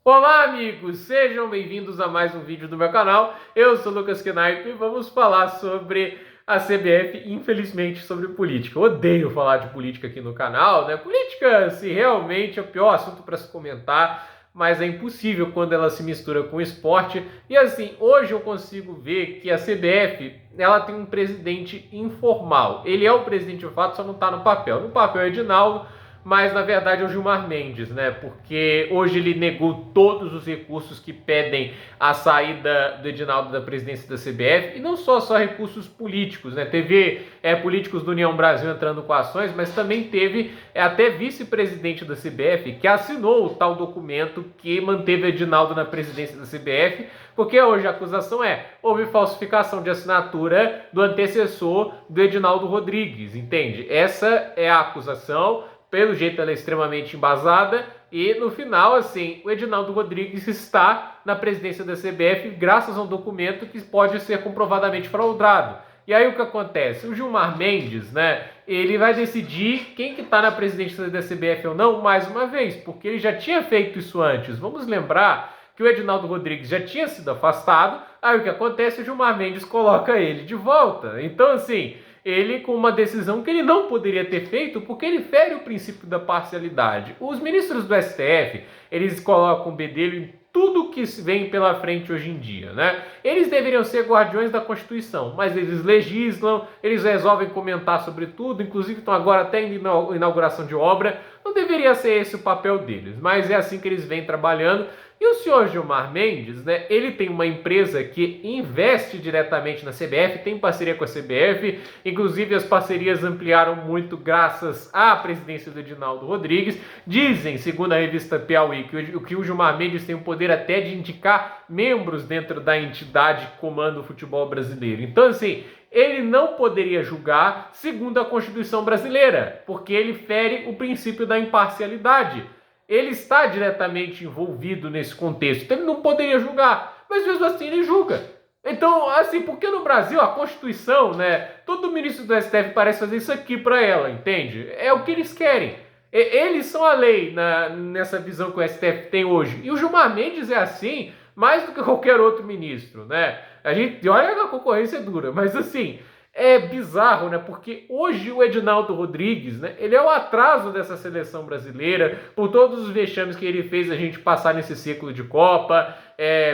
Olá, amigos! Sejam bem-vindos a mais um vídeo do meu canal. Eu sou o Lucas Knaip e vamos falar sobre a CBF, infelizmente, sobre política. Eu odeio falar de política aqui no canal, né? Política, se realmente é o pior assunto para se comentar, mas é impossível quando ela se mistura com esporte. E assim, hoje eu consigo ver que a CBF, ela tem um presidente informal. Ele é o presidente de fato, só não está no papel. No papel é Edinaldo, mas na verdade é o Gilmar Mendes, né? Porque hoje ele negou todos os recursos que pedem a saída do Edinaldo da presidência da CBF, e não só recursos políticos, né? Teve políticos do União Brasil entrando com ações, mas também teve até vice-presidente da CBF que assinou o tal documento que manteve Edinaldo na presidência da CBF, porque hoje a acusação houve falsificação de assinatura do antecessor do Edinaldo Rodrigues, entende? Essa é a acusação. Pelo jeito ela é extremamente embasada e no final, assim, o Edinaldo Rodrigues está na presidência da CBF graças a um documento que pode ser comprovadamente fraudado. E aí o que acontece? O Gilmar Mendes, né, ele vai decidir quem que está na presidência da CBF ou não mais uma vez, porque ele já tinha feito isso antes. Vamos lembrar que o Edinaldo Rodrigues já tinha sido afastado, aí o que acontece? O Gilmar Mendes coloca ele de volta. Então, assim, ele com uma decisão que ele não poderia ter feito porque ele fere o princípio da parcialidade. Os ministros do STF, eles colocam o bedelho em tudo que vem pela frente hoje em dia, né? Eles deveriam ser guardiões da Constituição, mas eles legislam, eles resolvem comentar sobre tudo, inclusive estão agora até em inauguração de obra. Não deveria ser esse o papel deles, mas é assim que eles vêm trabalhando. E o senhor Gilmar Mendes, né, ele tem uma empresa que investe diretamente na CBF, tem parceria com a CBF, inclusive as parcerias ampliaram muito graças à presidência do Edinaldo Rodrigues. Dizem, segundo a revista Piauí, que o Gilmar Mendes tem o poder até de indicar membros dentro da entidade que comanda o futebol brasileiro. Então, assim, ele não poderia julgar segundo a Constituição brasileira, porque ele fere o princípio da imparcialidade. Ele está diretamente envolvido nesse contexto, então ele não poderia julgar, mas mesmo assim ele julga. Então, assim, porque no Brasil a Constituição, né, todo ministro do STF parece fazer isso aqui para ela, entende? É o que eles querem. Eles são a lei nessa visão que o STF tem hoje. E o Gilmar Mendes é assim mais do que qualquer outro ministro, né? A gente olha que a concorrência é dura, mas assim, é bizarro, né? Porque hoje o Edinaldo Rodrigues, né? Ele é o atraso dessa seleção brasileira, por todos os vexames que ele fez a gente passar nesse ciclo de Copa,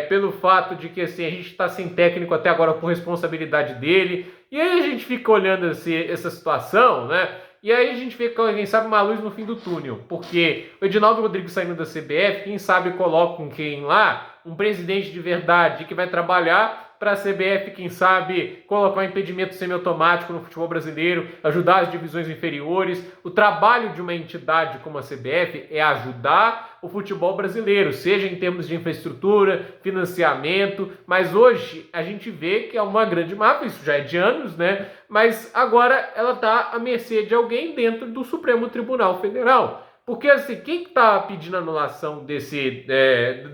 pelo fato de que assim, a gente está sem técnico até agora por responsabilidade dele. E aí a gente fica olhando essa situação, né? E aí a gente vê, quem sabe, uma luz no fim do túnel. Porque o Edinaldo Rodrigues saindo da CBF, quem sabe colocam quem lá? Um presidente de verdade que vai trabalhar para a CBF, quem sabe, colocar um impedimento semiautomático no futebol brasileiro, ajudar as divisões inferiores. O trabalho de uma entidade como a CBF é ajudar o futebol brasileiro, seja em termos de infraestrutura, financiamento, mas hoje a gente vê que é uma grande máfia, isso já é de anos, né? Mas agora ela está à mercê de alguém dentro do Supremo Tribunal Federal. Porque assim, quem está pedindo anulação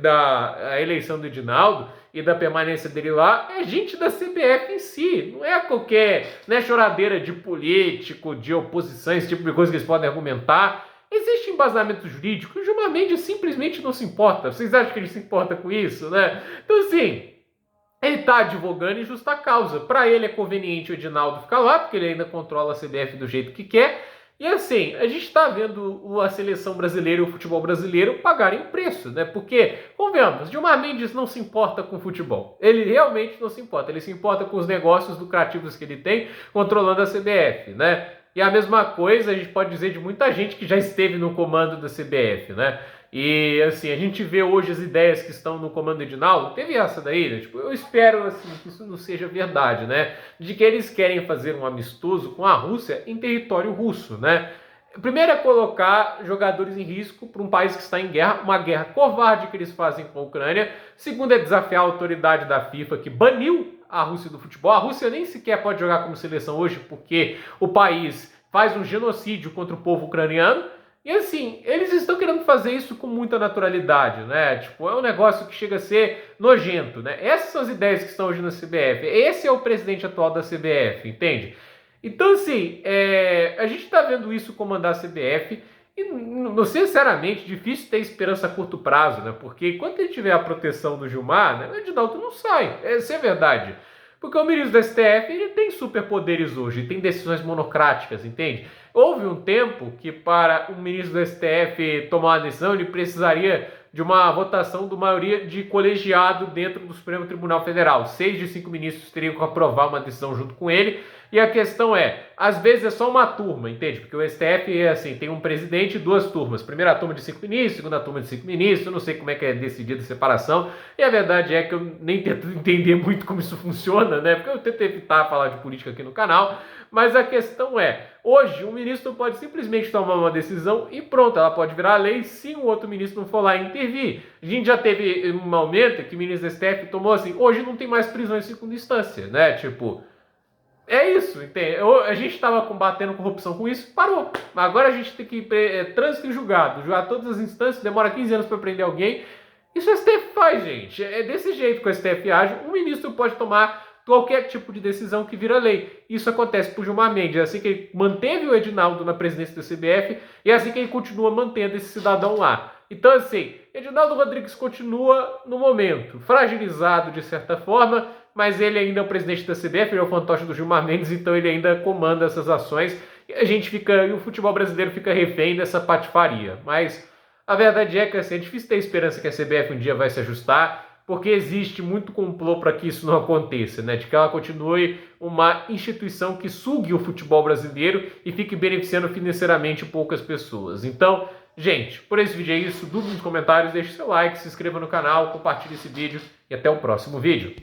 da eleição do Edinaldo e da permanência dele lá é gente da CBF em si, não é qualquer, não é choradeira de político, de oposição, esse tipo de coisa que eles podem argumentar. Existe embasamento jurídico, o Gilmar Mendes simplesmente não se importa. Vocês acham que ele se importa com isso, né? Então assim, ele está advogando em justa causa. Para ele é conveniente o Edinaldo ficar lá, porque ele ainda controla a CBF do jeito que quer. E assim, a gente está vendo a seleção brasileira e o futebol brasileiro pagarem preço, né? Porque, convenhamos, Gilmar Mendes não se importa com futebol. Ele realmente não se importa. Ele se importa com os negócios lucrativos que ele tem controlando a CBF, né? E a mesma coisa a gente pode dizer de muita gente que já esteve no comando da CBF, né? E assim, a gente vê hoje as ideias que estão no comando do Edinaldo, teve essa daí, né? Tipo, eu espero assim, que isso não seja verdade, né? De que eles querem fazer um amistoso com a Rússia em território russo, né? Primeiro é colocar jogadores em risco para um país que está em guerra, uma guerra covarde que eles fazem com a Ucrânia. Segundo é desafiar a autoridade da FIFA que baniu a Rússia do futebol. A Rússia nem sequer pode jogar como seleção hoje porque o país faz um genocídio contra o povo ucraniano. E assim, eles estão querendo fazer isso com muita naturalidade, né? Tipo, é um negócio que chega a ser nojento, né? Essas são as ideias que estão hoje na CBF. Esse é o presidente atual da CBF, entende? Então, assim, a gente está vendo isso comandar a CBF. E, sinceramente, difícil ter esperança a curto prazo, né? Porque enquanto ele tiver a proteção do Gilmar, né, o Edinaldo não sai. Essa é a verdade. Porque o ministro do STF, ele tem superpoderes hoje, tem decisões monocráticas, entende? Houve um tempo que para o ministro do STF tomar uma decisão, ele precisaria de uma votação de maioria de colegiado dentro do Supremo Tribunal Federal. 6 de 5 ministros teriam que aprovar uma decisão junto com ele. E a questão é, às vezes é só uma turma, entende? Porque o STF é assim, tem um presidente e 2 turmas. Primeira turma de 5 ministros, segunda turma de 5 ministros, eu não sei como é que é decidida a separação. E a verdade é que eu nem tento entender muito como isso funciona, né? Porque eu tento evitar falar de política aqui no canal. Mas a questão é, hoje um ministro pode simplesmente tomar uma decisão e pronto, ela pode virar lei se um outro ministro não for lá intervir. A gente já teve um momento que o ministro do STF tomou assim, hoje não tem mais prisão em segunda instância, né? Tipo, é isso, entende? A gente estava combatendo corrupção com isso, parou. Agora a gente tem que ir trânsito e julgar todas as instâncias, demora 15 anos para prender alguém. Isso o STF faz, gente. É desse jeito que o STF age. Um ministro pode tomar qualquer tipo de decisão que vira lei. Isso acontece por Gilmar Mendes. É assim que ele manteve o Edinaldo na presidência da CBF e é assim que ele continua mantendo esse cidadão lá. Então, assim, Edinaldo Rodrigues continua, no momento, fragilizado de certa forma, mas ele ainda é o presidente da CBF, ele é o fantoche do Gilmar Mendes, então ele ainda comanda essas ações e e o futebol brasileiro fica refém dessa patifaria. Mas a verdade é que assim, é difícil ter esperança que a CBF um dia vai se ajustar, porque existe muito complô para que isso não aconteça, né? De que ela continue uma instituição que sugue o futebol brasileiro e fique beneficiando financeiramente poucas pessoas. Então, gente, por esse vídeo é isso. Dúvida nos comentários, deixe seu like, se inscreva no canal, compartilhe esse vídeo e até o próximo vídeo.